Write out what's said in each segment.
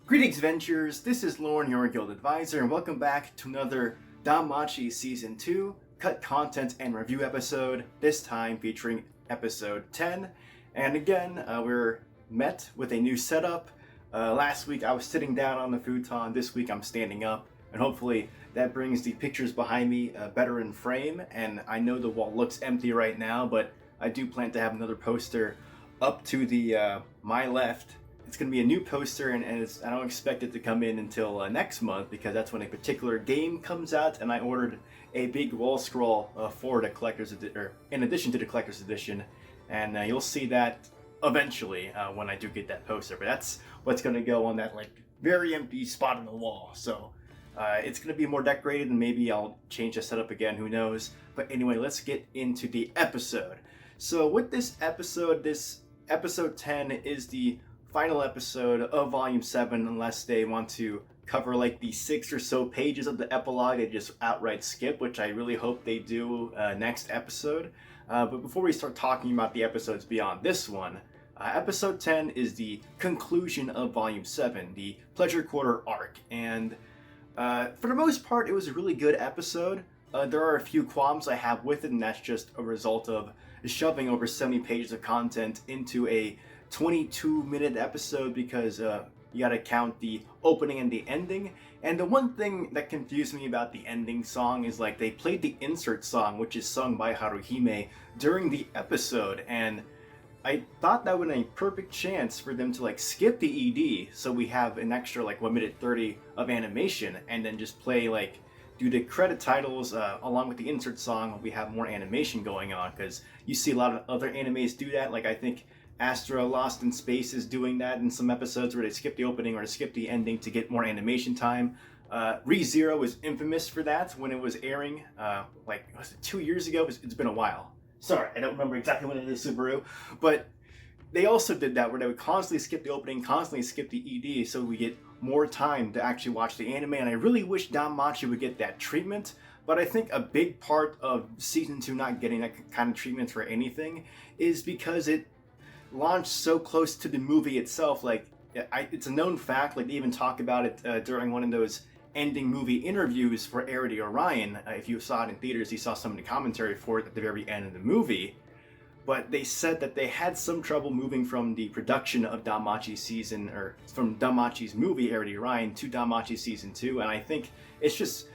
Greetings, Ventures! This is Lauren, your Guild Advisor, and welcome back to another DanMachi Season 2 cut content and review episode, this time featuring episode 10. And again, we're met with a new setup. Last week I was sitting down on the futon, this week I'm standing up, and hopefully that brings the pictures behind me better in frame. And I know the wall looks empty right now, but I do plan to have another poster up to the my left. It's going to be a new poster, and I don't expect it to come in until next month, because that's when a particular game comes out, and I ordered a big wall scroll for the collector's edition, in addition to the collector's edition, and you'll see that eventually when I do get that poster. But that's what's going to go on that very empty spot on the wall. So it's going to be more decorated, and maybe I'll change the setup again. Who knows? But anyway, let's get into the episode. So with this episode 10 is the final episode of Volume 7, unless they want to cover the 6 or so pages of the epilogue they just outright skip, which I really hope they do next episode. But before we start talking about the episodes beyond this one, episode 10 is the conclusion of Volume 7, the Pleasure Quarter arc, and for the most part it was a really good episode. There are a few qualms I have with it, and that's just a result of shoving over 70 pages of content into a 22-minute episode, because you gotta count the opening and the ending. And the one thing that confused me about the ending song is they played the insert song, which is sung by Haruhime, during the episode, and I thought that would be a perfect chance for them to skip the ED, so we have an extra 1 minute 30 of animation, and then just play do the credit titles along with the insert song. We have more animation going on, because you see a lot of other animes do that. I think Astra Lost in Space is doing that in some episodes, where they skip the opening or skip the ending to get more animation time. ReZero is infamous for that when it was airing, was it 2 years ago? It's been a while. Sorry, I don't remember exactly when it is, Subaru. But they also did that, where they would constantly skip the opening, constantly skip the ED, so we get more time to actually watch the anime. And I really wish DanMachi would get that treatment. But I think a big part of Season 2 not getting that kind of treatment for anything is because it launched so close to the movie itself. It's a known fact, they even talk about it during one of those ending movie interviews for Air to Orion. If you saw it in theaters, you saw some of the commentary for it at the very end of the movie. But they said that they had some trouble moving from the production of DanMachi season, or from DanMachi's movie Air to Orion to DanMachi Season 2, and I think it's just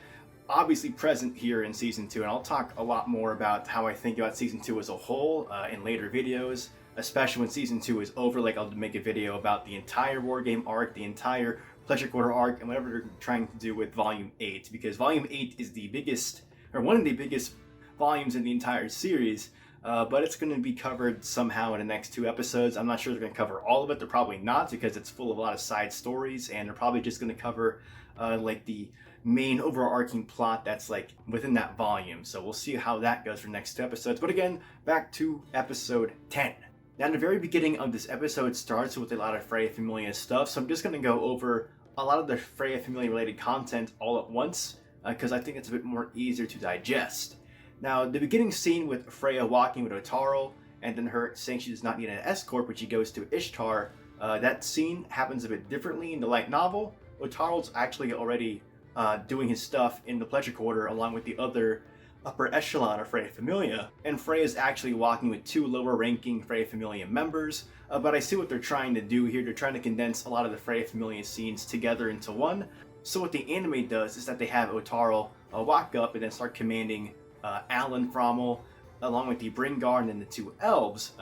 obviously present here in Season 2, and I'll talk a lot more about how I think about Season 2 as a whole in later videos, especially when Season 2 is over. I'll make a video about the entire Wargame arc, the entire Pleasure Quarter arc, and whatever they're trying to do with Volume 8, because Volume 8 is the biggest, or one of the biggest volumes in the entire series, but it's going to be covered somehow in the next 2 episodes. I'm not sure they're going to cover all of it. They're probably not, because it's full of a lot of side stories, and they're probably just going to cover the main overarching plot that's within that volume. So we'll see how that goes for next 2 episodes. But again, back to episode 10. Now, the very beginning of this episode starts with a lot of Freya Familia stuff, so I'm just going to go over a lot of the Freya Familia related content all at once, because I think it's a bit more easier to digest. Now, the beginning scene with Freya walking with Otaro, and then her saying she does not need an escort, but she goes to Ishtar, that scene happens a bit differently in the light novel. Otaro's actually already doing his stuff in the Pleasure Quarter along with the other upper echelon of Freya Familia, and Freya is actually walking with 2 lower ranking Freya Familia members, but I see what they're trying to do here. They're trying to condense a lot of the Freya Familia scenes together into one. So what the anime does is that they have Otaro walk up and then start commanding Alan Frommel, along with the Bringard and then the 2 elves,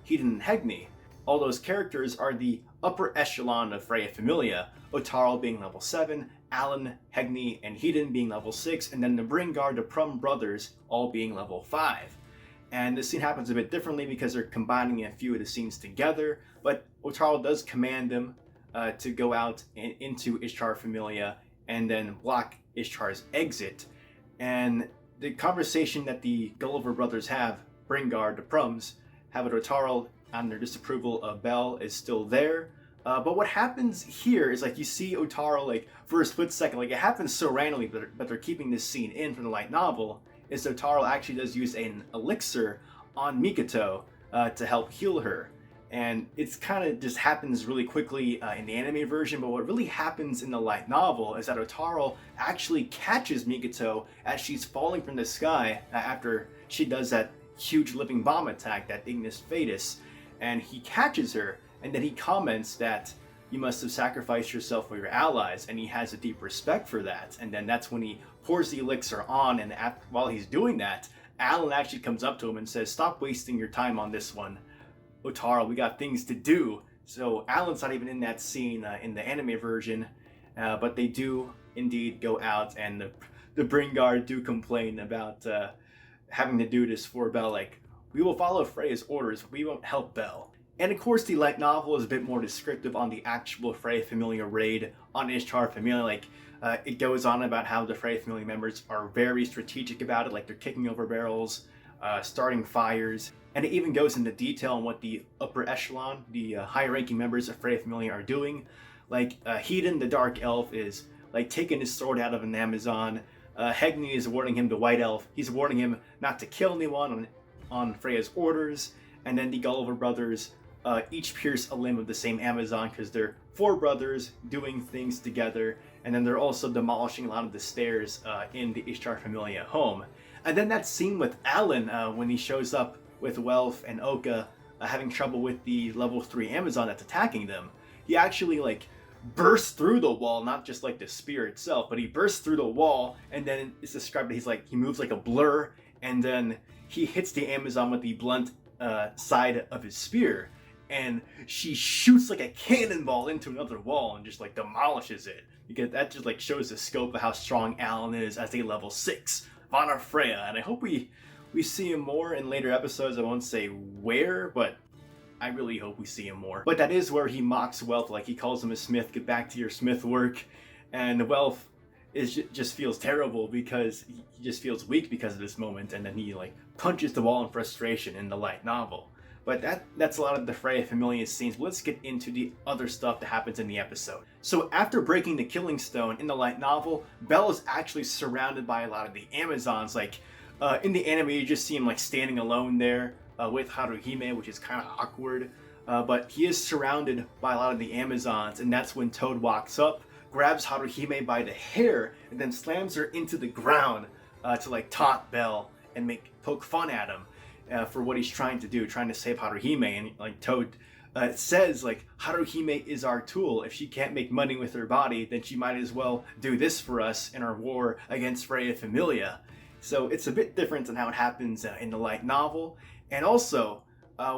Hedon and Hegni. All those characters are the upper echelon of Freya Familia, Otaro being level 7, Alan, Hegni, and Hedon being level 6, and then the Bringard, the Prum brothers, all being level 5. And this scene happens a bit differently because they're combining a few of the scenes together, but Otaro does command them to go out into Ishtar Familia and then block Ishtar's exit. And the conversation that the Gulliver brothers have, Bringard, the Prums, have with Otaro on their disapproval of Bell is still there. But what happens here is you see Otaro for a split second, it happens so randomly, but they're keeping this scene in from the light novel, is Otaro actually does use an elixir on Mikoto to help heal her. And it's kind of just happens really quickly in the anime version, but what really happens in the light novel is that Otaro actually catches Mikoto as she's falling from the sky after she does that huge living bomb attack, that Ignis Fatuus, and he catches her, and then he comments that you must have sacrificed yourself for your allies, and he has a deep respect for that. And then that's when he pours the elixir on, and while he's doing that, Alan actually comes up to him and says, "Stop wasting your time on this one, Otaro, we got things to do." So Alan's not even in that scene in the anime version, but they do indeed go out, and the Bringard do complain about having to do this for Belle. Like, we will follow Freya's orders, but we won't help Belle. And of course, the light novel is a bit more descriptive on the actual Freya Familia raid on Ishtar Familia. Like, it goes on about how the Freya Familia members are very strategic about it, like they're kicking over barrels, starting fires, and it even goes into detail on what the upper echelon, the high-ranking members of Freya Familia are doing. Like, Hedon, the Dark Elf, is like taking his sword out of an Amazon. Hegni is warning him, the White Elf, he's warning him not to kill anyone on Freya's orders. And then the Gulliver brothers each pierce a limb of the same Amazon because they're 4 brothers doing things together. And then they're also demolishing a lot of the stairs in the Ishtar Familia home. And then that scene with Alan when he shows up with Welf and Oka having trouble with the level 3 Amazon that's attacking them. He actually like bursts through the wall, not just like the spear itself, but he bursts through the wall, and then it's described that he moves like a blur, and then he hits the Amazon with the blunt side of his spear, and she shoots like a cannonball into another wall and just like demolishes it, because that just like shows the scope of how strong Alan is as a level 6 Vana Freya. And I hope we see him more in later episodes. I won't say where, but I really hope we see him more. But that is where he mocks Welf, like he calls him a smith, get back to your smith work. And Welf just feels terrible because he just feels weak because of this moment, and then he like punches the wall in frustration in the light novel. But that's a lot of the Freya Familia scenes. But let's get into the other stuff that happens in the episode. So after breaking the Killing Stone in the light novel, Belle is actually surrounded by a lot of the Amazons. Like, in the anime, you just see him like standing alone there with Haruhime, which is kind of awkward. But he is surrounded by a lot of the Amazons, and that's when Toad walks up, grabs Haruhime by the hair, and then slams her into the ground to like taunt Belle and poke fun at him for what he's trying to do, trying to save Haruhime. And like Toad says, like, Haruhime is our tool. If she can't make money with her body, then she might as well do this for us in our war against Freya Familia. So it's a bit different than how it happens in the light novel. And also,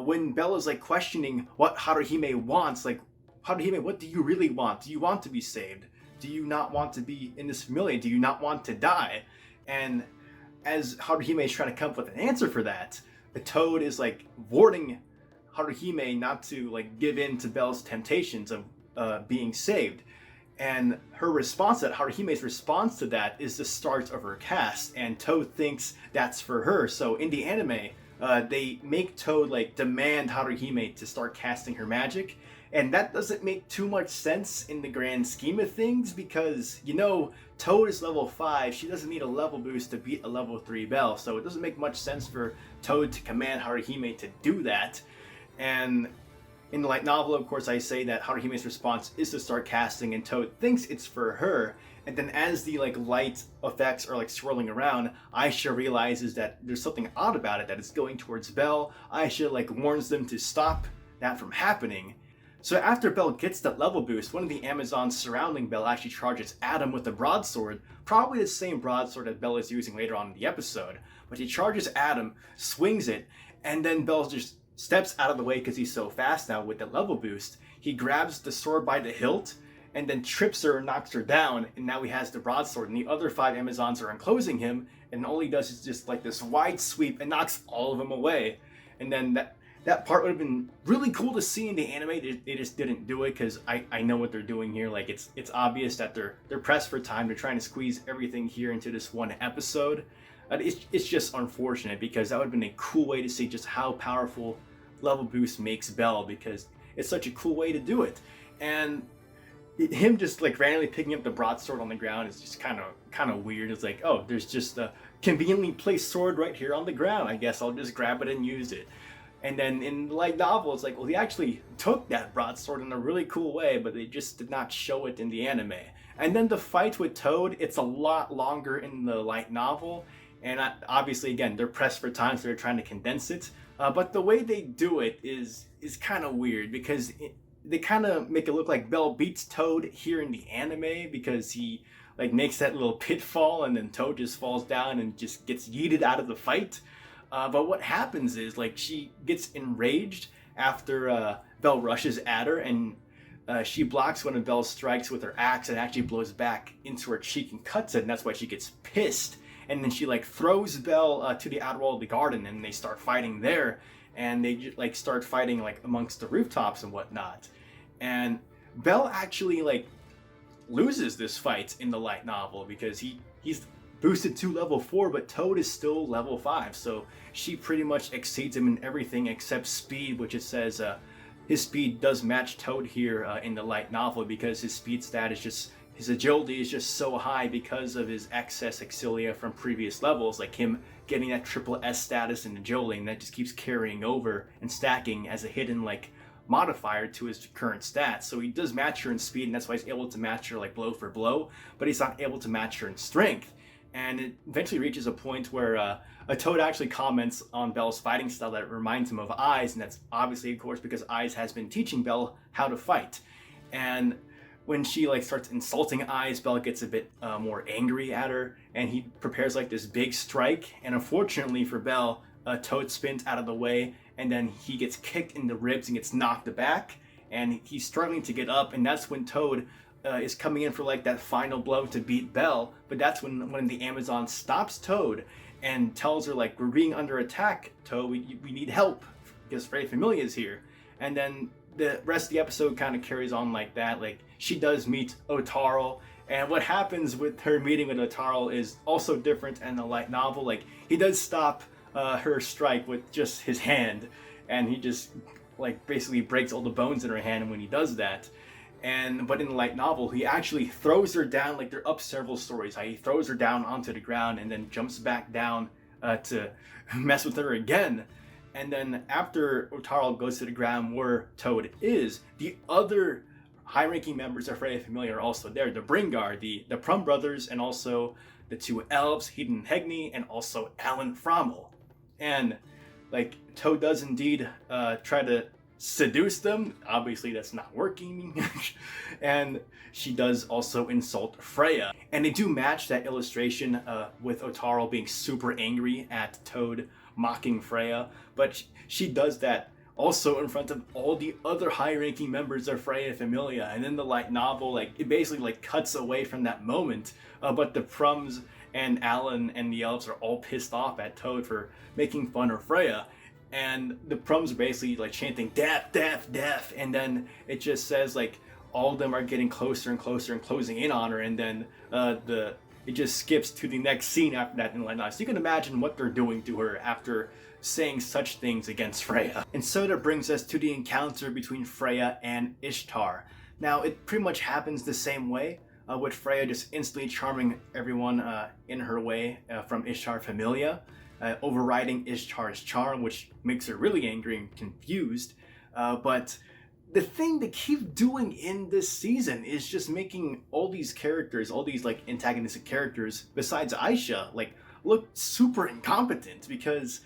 when Bella's like questioning what Haruhime wants, like, Haruhime, what do you really want? Do you want to be saved? Do you not want to be in this familia? Do you not want to die? And as Haruhime is trying to come up with an answer for that, the Toad is like warning Haruhime not to like give in to Belle's temptations of being saved. And her response, that Haruhime's response to that, is the start of her cast, and Toad thinks that's for her. So in the anime, they make Toad like demand Haruhime to start casting her magic, and that doesn't make too much sense in the grand scheme of things, because, you know, Toad is level 5, she doesn't need a level boost to beat a level 3 Belle, so it doesn't make much sense for Toad to command Haruhime to do that. And in the light novel, of course, I say that Haruhime's response is to start casting, and Toad thinks it's for her. And then as the like light effects are like swirling around, Aisha realizes that there's something odd about it, that it's going towards Belle. Aisha like warns them to stop that from happening. So after Belle gets that level boost, one of the Amazons surrounding Belle actually charges Adam with a broadsword, probably the same broadsword that Belle is using later on in the episode. But he charges Adam, swings it, and then Belle just steps out of the way because he's so fast now with the level boost. He grabs the sword by the hilt and then trips her and knocks her down, and now he has the broadsword, and the other 5 Amazons are enclosing him, and all he does is just like this wide sweep and knocks all of them away. And then that part would have been really cool to see in the anime. They just didn't do it because I know what they're doing here. Like, it's obvious that they're pressed for time. They're trying to squeeze everything here into this one episode. It's just unfortunate, because that would have been a cool way to see just how powerful level boost makes Belle, because it's such a cool way to do it. And him just like randomly picking up the broadsword on the ground is just kind of weird. It's like, oh, there's just a conveniently placed sword right here on the ground. I guess I'll just grab it and use it. And then in the light novel, it's like, well, he actually took that broadsword in a really cool way, but they just did not show it in the anime. And then the fight with Toad, it's a lot longer in the light novel. And obviously, again, they're pressed for time, so they're trying to condense it. But the way they do it is kind of weird, because they kind of make it look like Bell beats Toad here in the anime, because he like makes that little pitfall and then Toad just falls down and just gets yeeted out of the fight. But what happens is, like, she gets enraged after Belle rushes at her, and she blocks one of Belle's strikes with her axe and actually blows back into her cheek and cuts it, and that's why she gets pissed. And then she like throws Belle to the outer wall of the garden, and they start fighting there, and they like start fighting like amongst the rooftops and whatnot. And Belle actually like loses this fight in the light novel, because he's boosted to level 4, but Toad is still level 5, so she pretty much exceeds him in everything except speed, which it says his speed does match Toad here in the light novel, because his speed stat is just, his agility is just so high because of his excess exilia from previous levels, like him getting that triple S status in agility, and that just keeps carrying over and stacking as a hidden like modifier to his current stats. So he does match her in speed, and that's why he's able to match her like blow for blow, but he's not able to match her in strength. And it eventually reaches a point where a Toad actually comments on Belle's fighting style that reminds him of Ai's, and that's obviously, of course, because Ai's has been teaching Belle how to fight. And when she like starts insulting Ai's, Belle gets a bit more angry at her, and he prepares like this big strike. And unfortunately for Belle, Toad spins out of the way, and then he gets kicked in the ribs and gets knocked back, and he's struggling to get up, and that's when Toad is coming in for like that final blow to beat Belle. But that's when one of the Amazons stops Toad and tells her like, we're being under attack, Toad, we need help because Freya Familia is here. And then the rest of the episode kind of carries on like that. Like, she does meet Otaro, and what happens with her meeting with Otaro is also different in the light novel. Like, he does stop her strike with just his hand, and he just like basically breaks all the bones in her hand when he does that. But in the light novel, he actually throws her down. Like, they're up several stories. He throws her down onto the ground and then jumps back down to mess with her again. And then after Otaro goes to the ground where Toad is, the other high-ranking members of Freya Familia are also there. The Bringar, the Prum brothers, and also the two elves, Hedon and Hegni, and also Alan Frommel. And like, Toad does indeed try to seduce them. Obviously that's not working. And she does also insult Freya, and they do match that illustration with Otaro being super angry at Toad mocking Freya, but she does that also in front of all the other high-ranking members of Freya Familia. And in the light novel, like, it basically like cuts away from that moment, but the Prums and Alan and the elves are all pissed off at Toad for making fun of Freya. And the Prums are basically like chanting death, death, death, and then it just says like all of them are getting closer and closer and closing in on her, and then it just skips to the next scene after that in Light Night. So you can imagine what they're doing to her after saying such things against Freya. And so that brings us to the encounter between Freya and Ishtar. Now, it pretty much happens the same way, with Freya just instantly charming everyone in her way from Ishtar Familia, overriding Ishtar's charm, which makes her really angry and confused. But the thing they keep doing in this season is just making all these characters, all these like antagonistic characters, besides Aisha, like look super incompetent. Because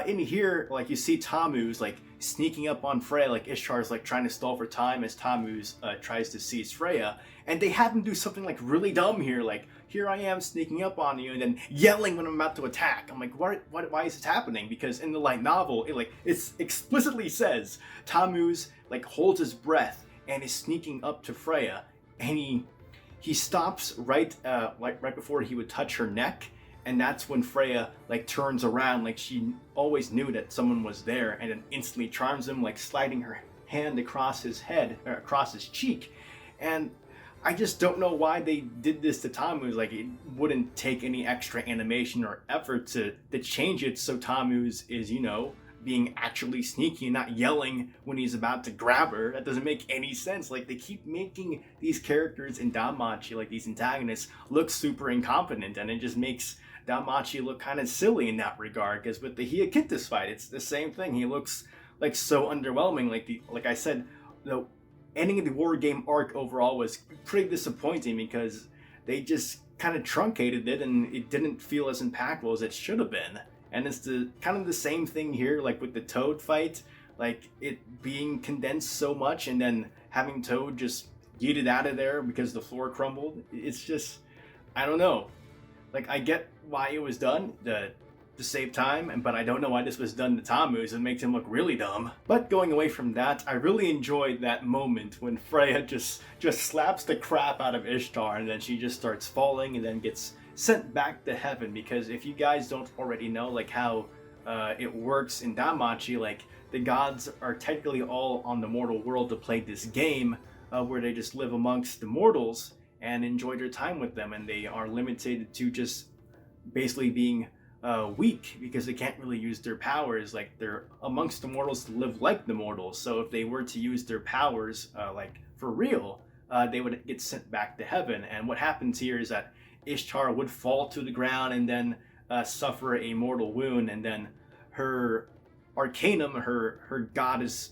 in here, like, you see Tammuz like sneaking up on Freya, like Ishtar's like trying to stall for time as Tammuz tries to seize Freya, and they have him do something like really dumb here, like, here I am sneaking up on you, and then yelling when I'm about to attack. I'm like, why is this happening? Because in the light novel, it explicitly says Tammuz like holds his breath and is sneaking up to Freya, and he stops right before he would touch her neck, and that's when Freya like turns around, like she always knew that someone was there, and then instantly charms him, like sliding her hand across his head, or across his cheek. And I just don't know why they did this to Tammuz. Like, it wouldn't take any extra animation or effort to change it so Tammuz is, you know, being actually sneaky and not yelling when he's about to grab her. That doesn't make any sense. Like, they keep making these characters in DanMachi, like these antagonists, look super incompetent, and it just makes DanMachi look kind of silly in that regard. Because with the Hyakinthus fight, it's the same thing. He looks like so underwhelming. Like I said, the ending of the war game arc overall was pretty disappointing because they just kind of truncated it and it didn't feel as impactful as it should have been. And it's the kind of the same thing here, like with the Toad fight, like it being condensed so much and then having Toad just yeeted out of there because the floor crumbled. It's just, I don't know. Like, I get why it was done to save time, but I don't know why this was done to Tammuz. It makes him look really dumb. But going away from that, I really enjoyed that moment when Freya just slaps the crap out of Ishtar and then she just starts falling and then gets sent back to heaven. Because if you guys don't already know like how it works in DanMachi, like the gods are technically all on the mortal world to play this game where they just live amongst the mortals and enjoy their time with them, and they are limited to just basically being weak because they can't really use their powers. Like, they're amongst the mortals to live like the mortals, so if they were to use their powers like for real, they would get sent back to heaven. And what happens here is that Ishtar would fall to the ground and then suffer a mortal wound, and then her arcanum, her goddess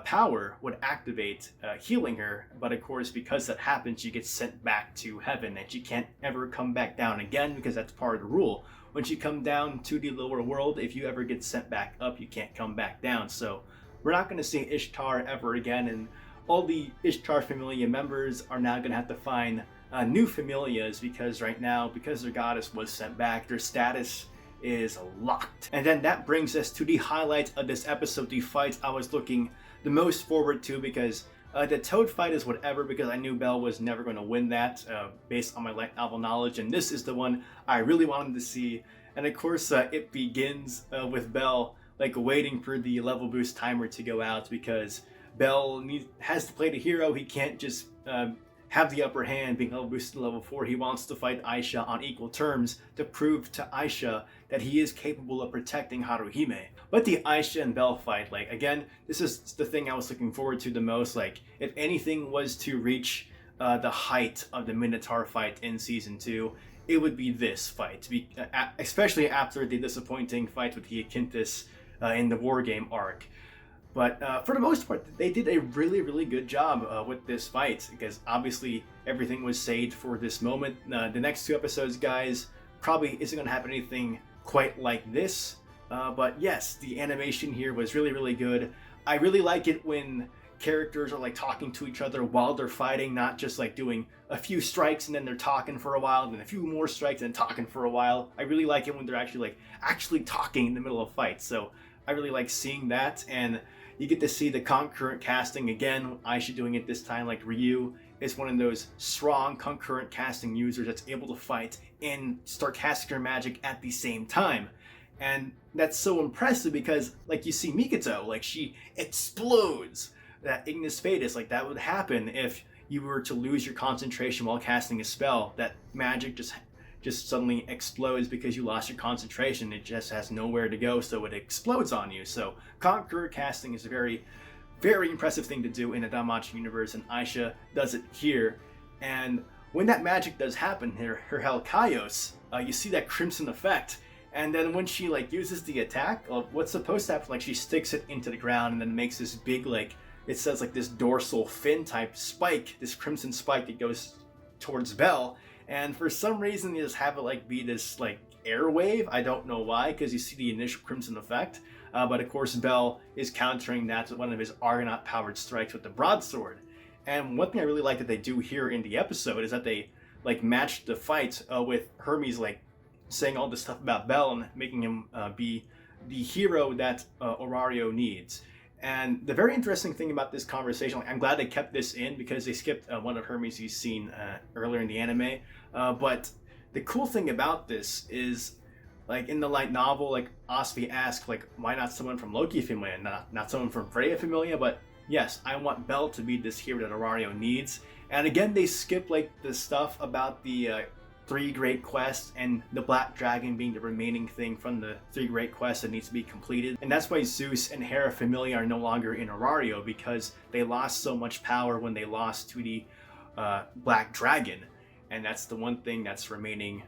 power would activate, healing her. But of course, because that happens, she gets sent back to heaven and she can't ever come back down again, because that's part of the rule. When you come down to the lower world, if you ever get sent back up, you can't come back down. So we're not going to see Ishtar ever again, and all the Ishtar Familia members are now going to have to find new Familias, because right now, because their goddess was sent back, their status is locked. And then that brings us to the highlight of this episode, the fight I was looking the most forward to, because the Toad fight is whatever, because I knew Belle was never going to win that based on my light novel knowledge, and this is the one I really wanted to see. And of course it begins with Belle like waiting for the level boost timer to go out, because Belle has to play the hero. He can't just have the upper hand being level boosted to level 4. He wants to fight Aisha on equal terms to prove to Aisha that he is capable of protecting Haruhime. But the Aisha and Belle fight, like, again, this is the thing I was looking forward to the most. Like, if anything was to reach the height of the Minotaur fight in season 2, it would be this fight, especially after the disappointing fight with Hyakinthus in the war game arc. But for the most part, they did a really, really good job with this fight, because obviously everything was saved for this moment. The next 2 episodes, guys, probably isn't going to happen anything quite like this. But yes, the animation here was really, really good. I really like it when characters are like talking to each other while they're fighting, not just like doing a few strikes and then they're talking for a while, and then a few more strikes and talking for a while. I really like it when they're actually talking in the middle of fights. So I really like seeing that, and you get to see the concurrent casting again. Aisha doing it this time. Like, Ryu is one of those strong concurrent casting users that's able to fight and start casting her magic at the same time. And that's so impressive because, like, you see Mikoto, like, she explodes that Ignis Fatuus. Like, that would happen if you were to lose your concentration while casting a spell. That magic just suddenly explodes because you lost your concentration. It just has nowhere to go, so it explodes on you. So concurrent casting is a very, very impressive thing to do in a DanMachi universe, and Aisha does it here. And when that magic does happen, her Hellkaios, you see that crimson effect. And then when she like uses the attack, what's supposed to happen, like, she sticks it into the ground and then makes this big, like, it says like this dorsal fin type spike, this crimson spike that goes towards Belle. And for some reason, they just have it like be this like air wave. I don't know why, because you see the initial crimson effect. But of course, Belle is countering that with one of his Argonaut powered strikes with the broadsword. And one thing I really like that they do here in the episode is that they like match the fight with Hermes like saying all this stuff about Belle and making him be the hero that Orario needs. And the very interesting thing about this conversation, like, I'm glad they kept this in because they skipped one of Hermes' scene earlier in the anime. But the cool thing about this is, like, in the light novel, like, Osvi asked, like, why not someone from Loki Familia, not someone from Freya Familia? But yes, I want Belle to be this hero that Orario needs. And again, they skip like the stuff about the three great quests, and the Black Dragon being the remaining thing from the three great quests that needs to be completed. And that's why Zeus and Hera Familia are no longer in Aurario, because they lost so much power when they lost to the Black Dragon. And that's the one thing that's remaining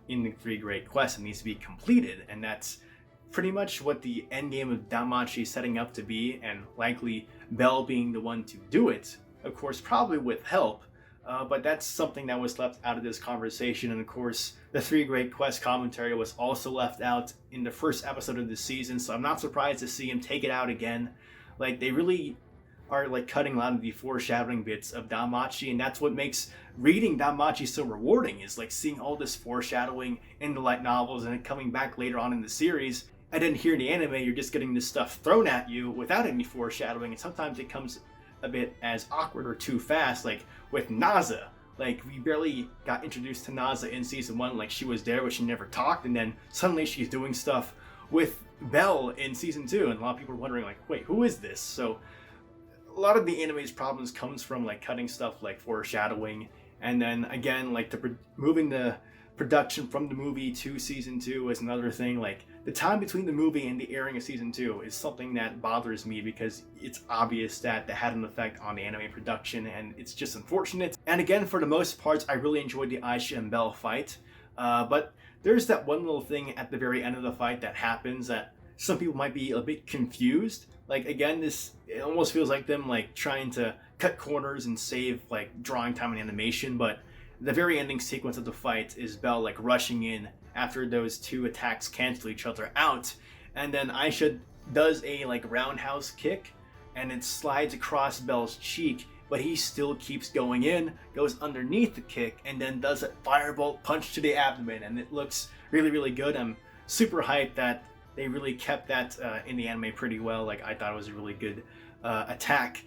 in the three great quests and needs to be completed. And that's pretty much what the endgame of DanMachi is setting up to be, and likely Belle being the one to do it. Of course, probably with help. But that's something that was left out of this conversation. And of course, the three great quest commentary was also left out in the first episode of the season. So I'm not surprised to see him take it out again. Like, they really are like cutting a lot of the foreshadowing bits of DanMachi. And that's what makes reading DanMachi so rewarding, is like seeing all this foreshadowing in the light novels and it coming back later on in the series. And then here in the anime, you're just getting this stuff thrown at you without any foreshadowing. And sometimes it comes a bit as awkward or too fast, like with Naza. Like, we barely got introduced to Naza in season 1, like she was there but she never talked, and then suddenly she's doing stuff with Belle in season 2, and a lot of people are wondering, like, wait, who is this? So a lot of the anime's problems comes from like cutting stuff like foreshadowing, and then again, like moving the production from the movie to season 2 is another thing. Like, the time between the movie and the airing of season 2 is something that bothers me, because it's obvious that that had an effect on the anime production, and it's just unfortunate. And again, for the most part, I really enjoyed the Aisha and Belle fight, but there's that one little thing at the very end of the fight that happens that some people might be a bit confused. Like, again, it almost feels like them like trying to cut corners and save like drawing time and animation, but the very ending sequence of the fight is Belle like rushing in after those two attacks cancel each other out, and then Aisha does a like roundhouse kick and it slides across Belle's cheek, but he still keeps going in, goes underneath the kick, and then does a firebolt punch to the abdomen, and it looks really, really good. I'm super hyped that they really kept that in the anime pretty well. Like, I thought it was a really good attack.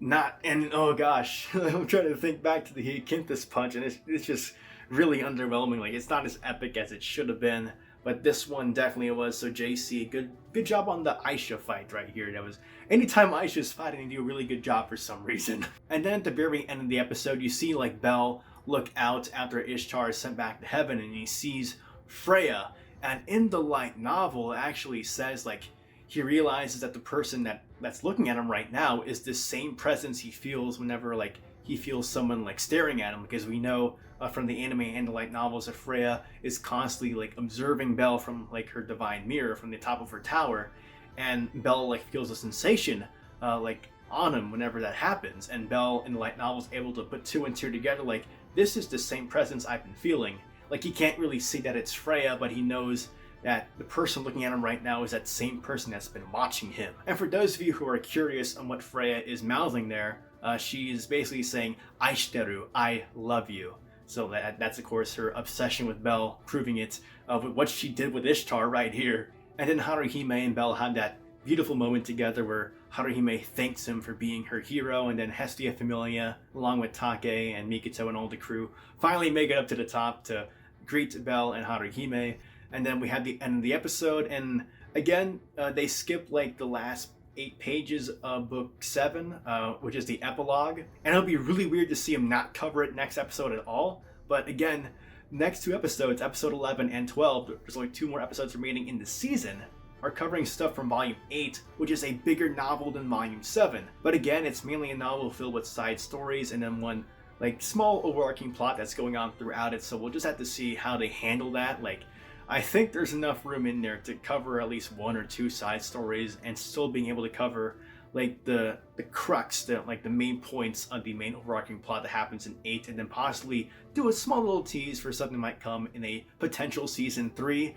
Oh gosh, I'm trying to think back to the Akinthus punch, and it's just really underwhelming. Like, it's not as epic as it should have been, but this one definitely was. So JC, good job on the Aisha fight right here. That was, anytime Aisha's fighting, they do a really good job for some reason. And then at the very end of the episode, you see like Belle look out after Ishtar is sent back to heaven, and he sees Freya. And in the light novel, it actually says like he realizes that the person that's looking at him right now is the same presence he feels whenever like he feels someone like staring at him, because we know from the anime and the light novels that Freya is constantly like observing Belle from like her divine mirror from the top of her tower, and Belle like feels a sensation like on him whenever that happens, and Belle in the light novel is able to put two and two together, like, this is the same presence I've been feeling. Like, he can't really see that it's Freya, but he knows that the person looking at him right now is that same person that's been watching him. And for those of you who are curious on what Freya is mouthing there, she is basically saying, Aishiteru, I love you. So that's of course her obsession with Belle, proving it with what she did with Ishtar right here. And then Haruhime and Belle had that beautiful moment together where Haruhime thanks him for being her hero, and then Hestia Familia, along with Take and Mikito and all the crew, finally make it up to the top to greet Belle and Haruhime. And then we have the end of the episode, and again, they skip like the last 8 pages of book 7, which is the epilogue, and it'll be really weird to see him not cover it next episode at all. But again, next 2 episodes, episode 11 and 12, there's only 2 more episodes remaining in the season, are covering stuff from volume 8, which is a bigger novel than volume 7. But again, it's mainly a novel filled with side stories and then one like small overarching plot that's going on throughout it, so we'll just have to see how they handle that. Like, I think there's enough room in there to cover at least 1 or 2 side stories and still being able to cover like the crux, the main points of the main overarching plot that happens in 8, and then possibly do a small little tease for something that might come in a potential season 3.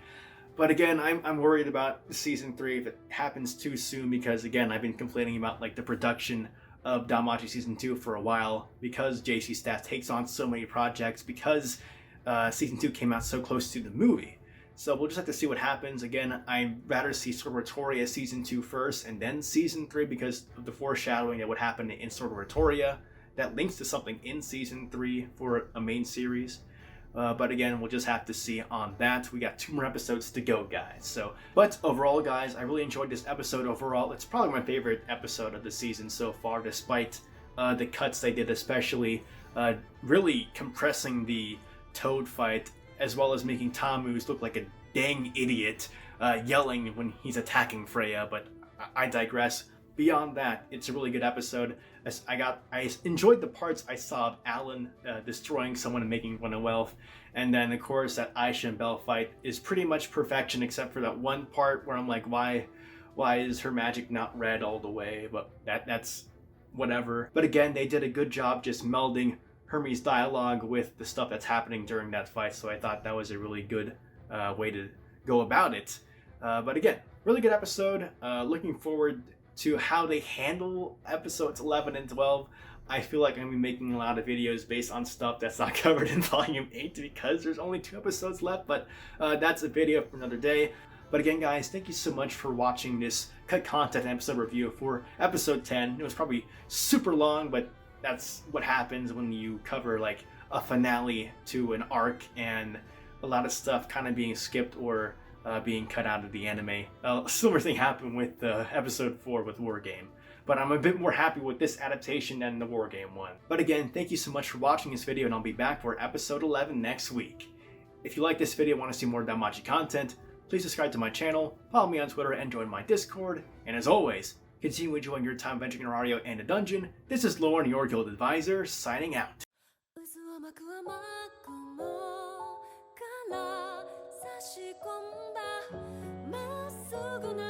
But again, I'm worried about season 3 if it happens too soon, because again, I've been complaining about like the production of DanMachi season 2 for a while, because JC Staff takes on so many projects, because season 2 came out so close to the movie. So we'll just have to see what happens. Again, I'd rather see Sword of Ratoria season 2 first and then season 3, because of the foreshadowing that would happen in Sword of Ratoria that links to something in season 3 for a main series. But again, we'll just have to see on that. We got 2 more episodes to go, guys. So, but overall, guys, I really enjoyed this episode overall. It's probably my favorite episode of the season so far, despite the cuts they did, especially really compressing the Toad fight, as well as making Tammuz look like a dang idiot, yelling when he's attacking Freya, but I digress. Beyond that, it's a really good episode. I enjoyed the parts I saw of Alan destroying someone and making one of wealth, and then of course that Aisha and Belle fight is pretty much perfection, except for that one part where I'm like, why is her magic not red all the way? But that's whatever. But again, they did a good job just melding Hermes' dialogue with the stuff that's happening during that fight, so I thought that was a really good way to go about it. But again, really good episode. Looking forward to how they handle episodes 11 and 12. I feel like I'm going to be making a lot of videos based on stuff that's not covered in Volume 8 because there's only 2 episodes left, but that's a video for another day. But again, guys, thank you so much for watching this cut content episode review for episode 10. It was probably super long, but that's what happens when you cover like a finale to an arc and a lot of stuff kind of being skipped or being cut out of the anime. A similar thing happened with episode 4 with War Game. But I'm a bit more happy with this adaptation than the War Game one. But again, thank you so much for watching this video, and I'll be back for episode 11 next week. If you like this video and want to see more DanMachi content, please subscribe to my channel, follow me on Twitter, and join my Discord. And as always, continue enjoying your time venturing in Aurario and a dungeon. This is Lauren, your guild advisor, signing out. "まっすぐな